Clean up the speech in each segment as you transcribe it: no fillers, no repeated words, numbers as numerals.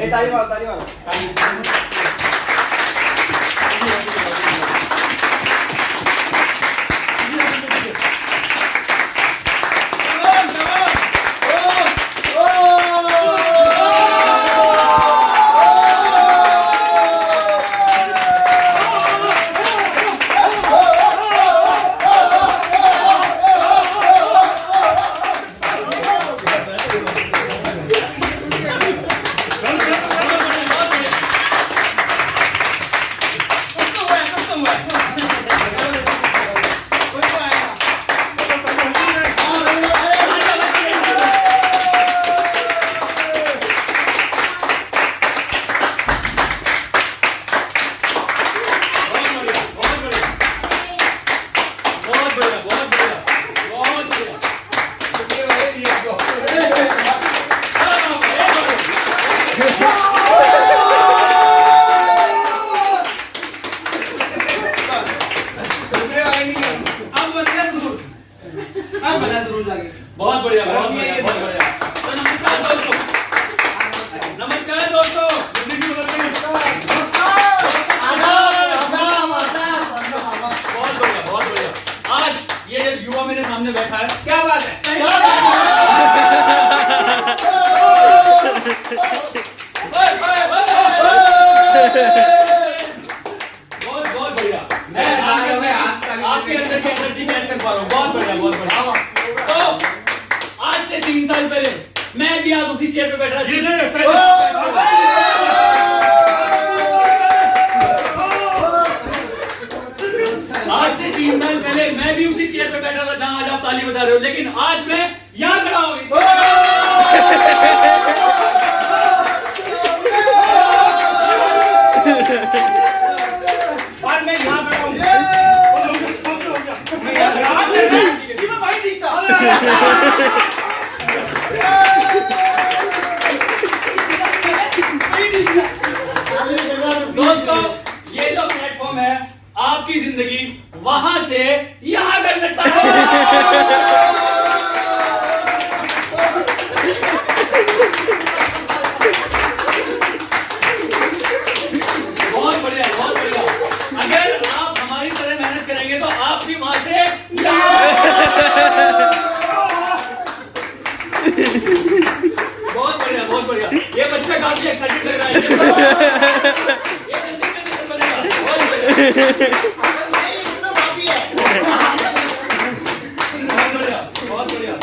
ताली मारो, ताली मारो। बहुत बढ़िया, बहुत बढ़िया, बहुत बढ़िया। तो नमस्कार दोस्तों, नमस्कार दोस्तों, बहुत बढ़िया, बहुत बढ़िया। आज ये जब युवा मेरे सामने बैठा है, क्या बात है? बहुत बहुत बढ़िया। मैं आपके अंदर की एनर्जी कैच कर पा रहा हूँ। बहुत बढ़िया, बहुत बढ़िया। तो आज से 3 साल पहले मैं भी आज उसी चेयर पे बैठा था। आज से 3 साल पहले मैं भी उसी चेयर पे बैठा था जहां आज आप ताली बजा रहे हो, लेकिन आज मैं यहाँ खड़ा हूँ। और मैं यहाँ खड़ा हूँ। भाई दिखता दोस्तों, ये जो प्लेटफॉर्म है आपकी जिंदगी वहां से यहां कर सकता है। बहुत बढ़िया, बहुत बढ़िया। अगर आप हमारी तरह मेहनत करेंगे तो आप भी वहां से बहुत बढ़िया, बहुत बढ़िया। ये बच्चा काफी एक्साइटेड लग रहा है। ये जल्दी में बनेगा। बहुत बढ़िया, बहुत बढ़िया।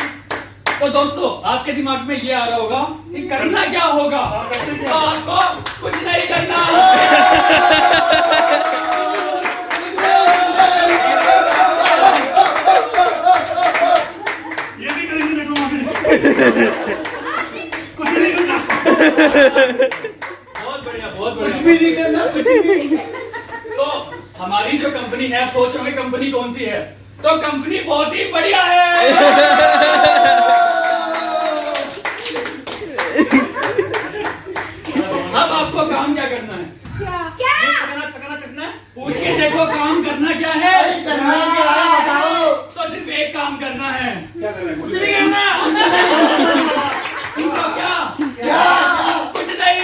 तो दोस्तों, आपके दिमाग में ये आ रहा होगा कि करना क्या होगा। तो आपको कुछ नहीं करना। ये भी करेंगे, कुछ नहीं करना। बहुत बढ़िया, बहुत बढ़िया। कुछ भी नहीं करना, कुछ भी। तो हमारी जो कंपनी है, आप सोच रहे हो कंपनी कौन सी है? तो कंपनी बहुत ही बढ़िया है। अब आपको काम क्या करना है? चकना है? पूछ के देखो काम करना क्या है? करना क्या है बताओ। तो सिर्फ एक काम करना है। क्या करना है? कुछ नहीं करना। पूछो क्या? कुछ नहीं।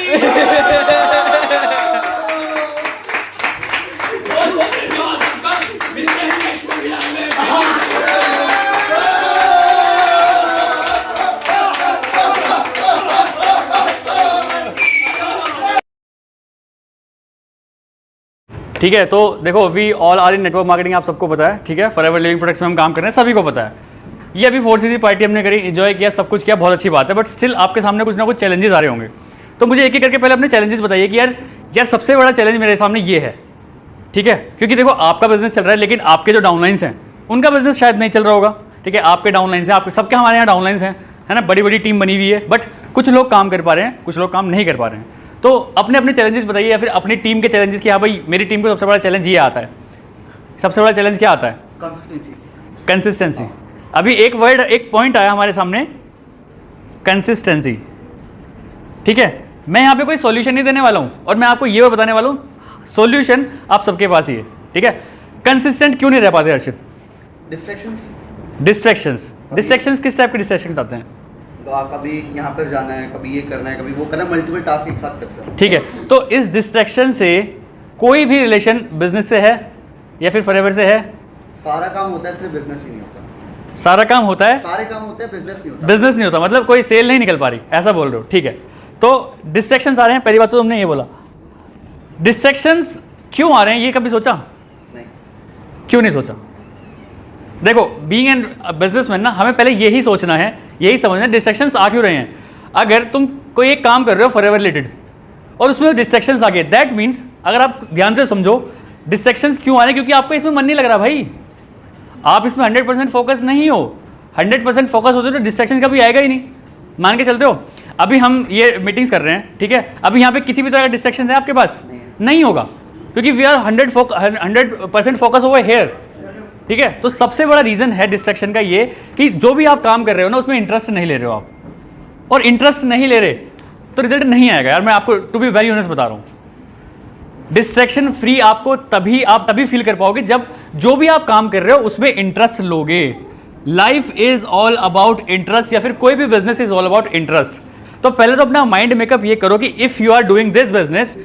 मिलते हैं नेक्स्ट प्रोग्राम में। ठीक है, तो देखो we all are in network marketing, आप सबको पता है। ठीक है, फॉरएवर लिविंग प्रोडक्ट्स में हम काम कर रहे हैं, सभी को पता है। ये अभी 4CC पार्टी हमने करी, एंजॉय किया, सब कुछ किया, बहुत अच्छी बात है। बट स्टिल आपके सामने कुछ ना कुछ चैलेंजेस आ रहे होंगे। तो मुझे एक एक करके पहले अपने चैलेंजेस बताइए कि यार सबसे बड़ा चैलेंज मेरे सामने ये है। ठीक है, क्योंकि देखो आपका बिजनेस चल रहा है, लेकिन आपके जो डाउनलाइंस हैं उनका बिजनेस शायद नहीं चल रहा होगा। ठीक है, आपके डाउनलाइंस हैं, आपके सबके हमारे यहाँ डाउनलाइंस हैं, है ना, बड़ी बड़ी टीम बनी हुई है। बट कुछ लोग काम कर पा रहे हैं, कुछ लोग काम नहीं कर पा रहे हैं। तो अपने अपने चैलेंजेस बताइए, या फिर अपनी टीम के चैलेंजेस कि हाँ भाई मेरी टीम को सबसे बड़ा चैलेंज ये आता है। सबसे बड़ा चैलेंज क्या आता है? कंसिस्टेंसी। अभी एक वर्ड, एक पॉइंट आया हमारे सामने, कंसिस्टेंसी। ठीक है, मैं यहाँ पे कोई सॉल्यूशन नहीं देने वाला हूँ, और मैं आपको ये बताने वाला हूँ सॉल्यूशन आप सबके पास ही है। ठीक है, कंसिस्टेंट क्यों नहीं रह पाते अर्षित? डिस्ट्रैक्शंस किस टाइप के डिस्ट्रैक्शंस आते हैं? कभी यहाँ पर जाना है, कभी ये करना है, कभी वो करना है, मल्टीपल टास्क एक साथ करते हैं। ठीक है, तो इस डिस्ट्रैक्शन से कोई भी रिलेशन बिजनेस से है या फिर फॉरएवर से है? सारा काम होता है, सिर्फ बिजनेस ही नहीं होता। सारा काम होता है, सारे काम होते हैं, बिजनेस नहीं होता। बिजनेस नहीं होता, मतलब कोई सेल नहीं निकल पा रही, ऐसा बोल रहे हो? ठीक है, तो डिस्ट्रैक्शंस आ रहे हैं, पहली बात तो तुमने ये बोला। डिस्ट्रैक्शंस क्यों आ रहे हैं ये कभी सोचा? नहीं। क्यों नहीं सोचा? देखो, बीइंग एन बिजनेसमैन ना, हमें पहले यही सोचना है, यही समझना है डिस्ट्रैक्शंस आ क्यों रहे हैं। अगर तुम कोई एक काम कर रहे हो फॉरएवर रिलेटेड और उसमें डिस्ट्रैक्शंस आ गए, दैट मीन्स, अगर आप ध्यान से समझो, डिस्ट्रैक्शंस क्यों आ रहे हैं? क्योंकि आपका इसमें मन नहीं लग रहा भाई, आप इसमें 100% फोकस नहीं हो। 100% फोकस होते तो डिस्ट्रैक्शन कभी आएगा ही नहीं। मान के चलते हो, अभी हम ये मीटिंग्स कर रहे हैं, ठीक है, अभी यहाँ पे किसी भी तरह का डिस्ट्रैक्शन है आपके पास? नहीं होगा, क्योंकि we are 100% focus over here. ठीक है, तो सबसे बड़ा रीजन है डिस्ट्रैक्शन का ये कि जो भी आप काम कर रहे हो ना, उसमें इंटरेस्ट नहीं ले रहे हो आप, और इंटरेस्ट नहीं ले रहे तो रिजल्ट नहीं आएगा यार। मैं आपको टू बी वेरी ऑनेस्ट बता रहा हूँ, डिस्ट्रैक्शन फ्री आपको तभी फील कर पाओगे जब जो भी आप काम कर रहे हो उसमें इंटरेस्ट लोगे। Life is all about interest, या फिर कोई भी business is all about interest. तो पहले तो अपना माइंड मेकअप ये करो कि if you are doing this business,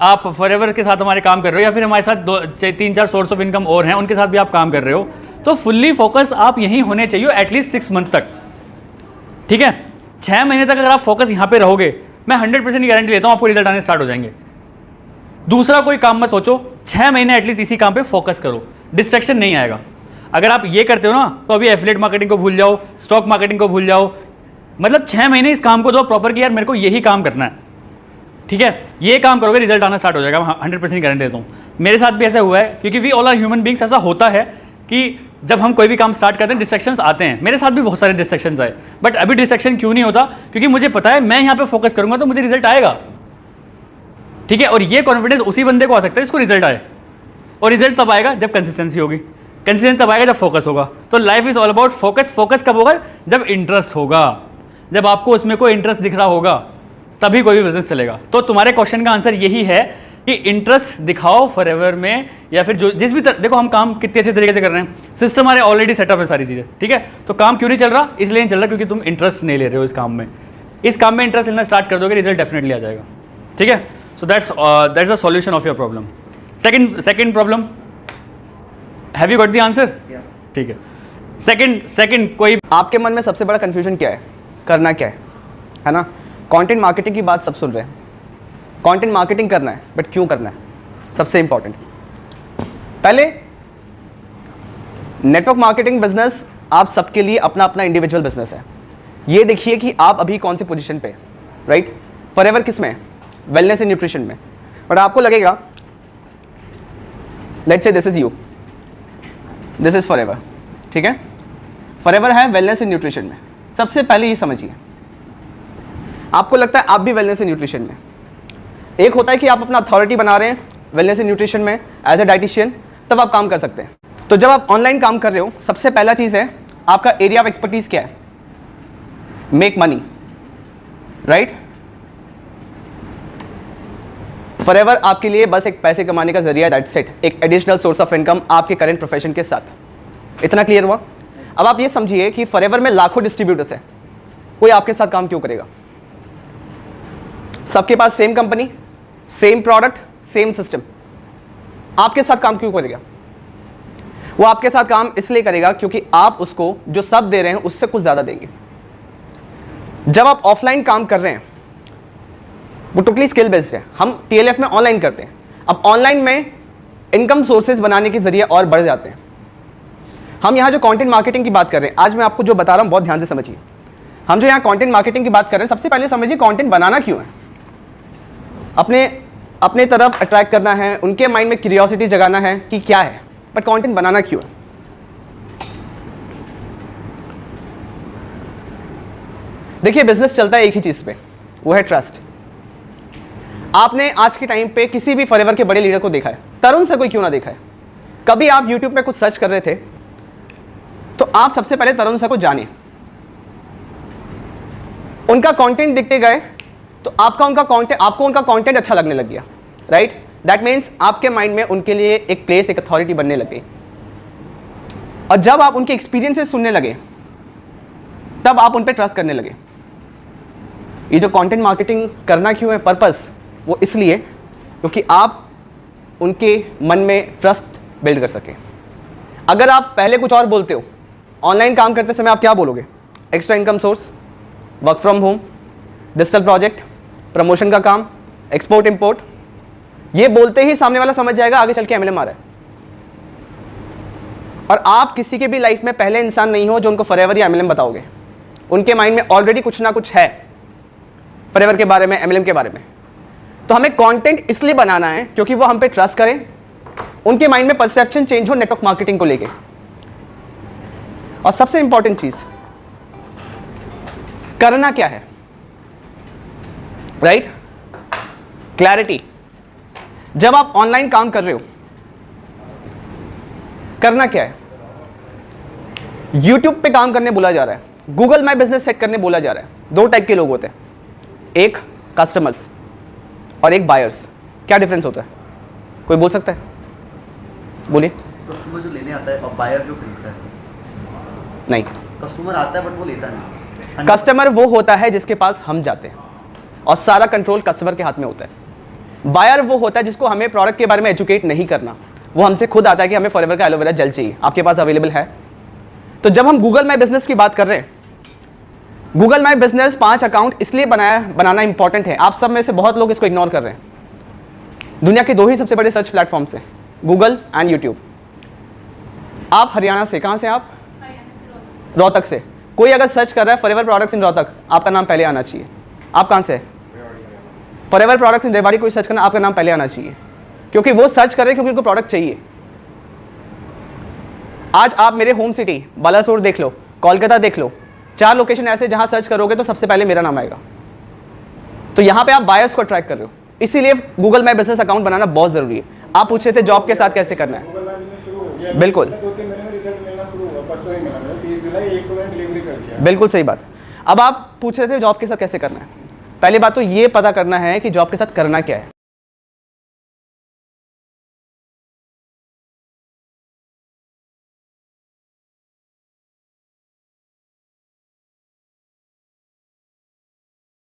आप फॉरएवर के साथ हमारे काम कर रहे हो, या फिर हमारे साथ 3-4 सोर्स ऑफ इनकम और हैं, उनके साथ भी आप काम कर रहे हो, तो फुल्ली फोकस आप यहीं होने चाहिए एटलीस्ट 6 मंथ तक। ठीक है, 6 महीने तक अगर आप फोकस यहाँ पे रहोगे, मैं 100% गारंटी लेता हूँ आपको रिजल्ट आने स्टार्ट हो जाएंगे। दूसरा कोई काम मत सोचो, 6 महीने एटलीस्ट इसी काम पे फोकस करो, डिस्ट्रैक्शन नहीं आएगा। अगर आप ये करते हो ना, तो अभी एफिलिएट मार्केटिंग को भूल जाओ, स्टॉक मार्केटिंग को भूल जाओ, मतलब 6 महीने इस काम को दो प्रॉपर कि यार मेरे को यही काम करना है। ठीक है, ये काम करोगे रिजल्ट आना स्टार्ट हो जाएगा, मैं 100% गारंटी देता हूँ। मेरे साथ भी ऐसा हुआ है, क्योंकि we all are human beings. ऐसा होता है कि जब हम कोई भी काम स्टार्ट करते हैं डिस्ट्रैक्शंस आते हैं, मेरे साथ भी बहुत सारे डिस्ट्रैक्शंस आए, बट अभी डिस्ट्रैक्शन क्यों नहीं होता? क्योंकि मुझे पता है मैं यहाँ पे फोकस करूंगा तो मुझे रिजल्ट आएगा। ठीक है, और ये कॉन्फिडेंस उसी बंदे को आ सकता है जिसको रिजल्ट आए, और रिजल्ट तब आएगा जब कंसिस्टेंसी होगी, कंसिस्टेंसी तब आएगा जब फोकस होगा। तो life is all about focus. Focus कब होगा? जब इंटरेस्ट होगा, जब आपको उसमें कोई इंटरेस्ट दिख रहा होगा, तभी कोई भी बिजनेस चलेगा। तो तुम्हारे क्वेश्चन का आंसर यही है कि इंटरेस्ट दिखाओ फॉरएवर में, या फिर जो जिस भी देखो हम काम कितने अच्छे तरीके से कर रहे हैं, सिस्टम हमारे ऑलरेडी सेटअप है सारी चीज़ें। ठीक है, तो काम क्यों नहीं चल रहा? इसलिए नहीं चल रहा क्योंकि तुम इंटरेस्ट नहीं ले रहे हो इस काम में। इस काम में इंटरेस्ट लेना स्टार्ट कर दोगे, रिजल्ट डेफिनेटली आ जाएगा। ठीक है, so that's the solution of your problem. Second problem, have you got the answer? ठीक है, सेकंड कोई आपके मन में सबसे बड़ा कंफ्यूजन क्या है, करना क्या है ना? कंटेंट मार्केटिंग की बात सब सुन रहे हैं, कंटेंट मार्केटिंग करना है, बट क्यों करना है? सबसे इंपॉर्टेंट, पहले नेटवर्क मार्केटिंग बिजनेस आप सबके लिए अपना अपना इंडिविजुअल बिजनेस है। ये देखिए कि आप अभी कौन सी पोजीशन पे, राइट? फॉरएवर किस में? वेलनेस एंड न्यूट्रिशन में। बट आपको लगेगा, let's say this is you, this is forever. ठीक है, फॉरएवर है वेलनेस एंड न्यूट्रिशन में। सबसे पहले ये समझिए, आपको लगता है आप भी वेलनेस एंड न्यूट्रिशन में। एक होता है कि आप अपना अथॉरिटी बना रहे हैं वेलनेस एंड न्यूट्रिशन में एज ए डाइटिशियन, तब आप काम कर सकते हैं। तो जब आप ऑनलाइन काम कर रहे हो, सबसे पहला चीज़ है आपका एरिया ऑफ एक्सपर्टीज क्या है? Make money, right? फॉरएवर आपके लिए बस एक पैसे कमाने का जरिया, दैट्स इट, एक एडिशनल सोर्स ऑफ इनकम आपके करंट प्रोफेशन के साथ। इतना क्लियर हुआ? अब आप ये समझिए कि फॉरएवर में लाखों डिस्ट्रीब्यूटर्स हैं, कोई आपके साथ काम क्यों करेगा? सबके पास same company, same product, same system, आपके साथ काम क्यों करेगा? वो आपके साथ काम इसलिए करेगा क्योंकि आप उसको जो सब दे रहे हैं उससे कुछ ज़्यादा देंगे। जब आप ऑफलाइन काम कर रहे हैं, वो टोटली स्किल बेस्ड है, हम TLF में ऑनलाइन करते हैं। अब ऑनलाइन में इनकम सोर्सेज बनाने के जरिए और बढ़ जाते हैं। हम यहाँ जो कंटेंट मार्केटिंग की बात कर रहे हैं, आज मैं आपको जो बता रहा हूँ बहुत ध्यान से समझिए। हम जो यहाँ कंटेंट मार्केटिंग की बात कर रहे हैं, सबसे पहले समझिए कंटेंट बनाना क्यों है। अपने तरफ अट्रैक्ट करना है, उनके माइंड में क्यूरियोसिटी जगाना है कि क्या है, बट कंटेंट बनाना क्यों है? देखिए, बिजनेस चलता है एक ही चीज पे, वो है ट्रस्ट। आपने आज के टाइम पे किसी भी फॉरएवर के बड़े लीडर को देखा है, तरुण सर को क्यों ना देखा है? कभी आप YouTube पे कुछ सर्च कर रहे थे तो आप सबसे पहले तरुण सर को जाने, उनका कंटेंट दिखते गए तो आपको उनका कंटेंट अच्छा लगने लग गया, राइट? दैट मीन्स आपके माइंड में उनके लिए एक प्लेस, एक अथॉरिटी बनने लग गई। और जब आप उनके एक्सपीरियंसेस सुनने लगे, तब आप उन पर ट्रस्ट करने लगे। ये जो कंटेंट मार्केटिंग करना क्यों है पर्पस, वो इसलिए क्योंकि आप उनके मन में ट्रस्ट बिल्ड कर सकें। अगर आप पहले कुछ और बोलते हो, ऑनलाइन काम करते समय आप क्या बोलोगे? Extra income source, work from home, digital project, promotion का काम, एक्सपोर्ट इंपोर्ट। ये बोलते ही सामने वाला समझ जाएगा आगे चल के MLM आ रहा है। और आप किसी के भी लाइफ में पहले इंसान नहीं हो जो उनको फॉरएवर या MLM बताओगे। उनके माइंड में ऑलरेडी कुछ ना कुछ है फॉरएवर के बारे में, MLM के बारे में। तो हमें कंटेंट इसलिए बनाना है क्योंकि वो हम पे ट्रस्ट करें, उनके माइंड में परसेप्शन चेंज हो नेटवर्क मार्केटिंग को लेके। और सबसे इंपॉर्टेंट चीज, करना क्या है, राइट? क्लैरिटी। जब आप ऑनलाइन काम कर रहे हो, करना क्या है? YouTube पे काम करने बोला जा रहा है, गूगल माई बिजनेस सेट करने बोला जा रहा है। दो टाइप के लोग होते हैं, एक कस्टमर्स और एक बायर्स। क्या डिफरेंस होता है, कोई बोल सकता है? बोलिए। कस्टमर जो लेने आता है और बायर जो खरीदता है। नहीं, कस्टमर आता है बट वो लेता नहीं। कस्टमर वो होता है जिसके पास हम जाते हैं और सारा कंट्रोल कस्टमर के हाथ में होता है। बायर वो होता है जिसको हमें प्रोडक्ट के बारे में एजुकेट नहीं करना, वो हमसे खुद आता है कि हमें फॉरएवर का एलोवेरा जेल चाहिए, आपके पास अवेलेबल है? तो जब हम गूगल माई बिजनेस की बात कर रहे हैं, गूगल माई बिजनेस 5 अकाउंट इसलिए बनाना इंपॉर्टेंट है। आप सब में से बहुत लोग इसको इग्नोर कर रहे हैं। दुनिया के 2 ही सबसे बड़े सर्च प्लेटफॉर्म्स हैं, गूगल एंड यूट्यूब। आप हरियाणा से, कहाँ से आप? रोहतक से। कोई अगर सर्च कर रहा है फॉरएवर प्रोडक्ट्स इन रोहतक, आपका नाम पहले आना चाहिए। आप कहाँ से? फॉरएवर प्रोडक्ट्स इन रेवाड़ी कोई सर्च करना, आपका नाम पहले आना चाहिए, क्योंकि वो सर्च कर रहे हैं क्योंकि उनको प्रोडक्ट चाहिए। आज आप मेरे होम सिटी बालासोर देख लो, कोलकाता देख लो, 4 लोकेशन ऐसे जहां सर्च करोगे तो सबसे पहले मेरा नाम आएगा। तो यहां पे आप बायर्स को अट्रैक्ट कर रहे हो, इसीलिए गूगल माई बिजनेस अकाउंट बनाना बहुत जरूरी है। आप पूछ रहे थे जॉब के साथ कैसे करना है। बिल्कुल, 2-3 महीने में रिजल्ट मिलना शुरू हुआ, परसों ही मिला, 30 जुलाई 1 को डिलीवरी कर दिया। बिल्कुल सही बात। अब आप पूछ रहे थे जॉब के साथ कैसे करना है। पहली बात तो ये पता करना है कि जॉब के साथ करना क्या है।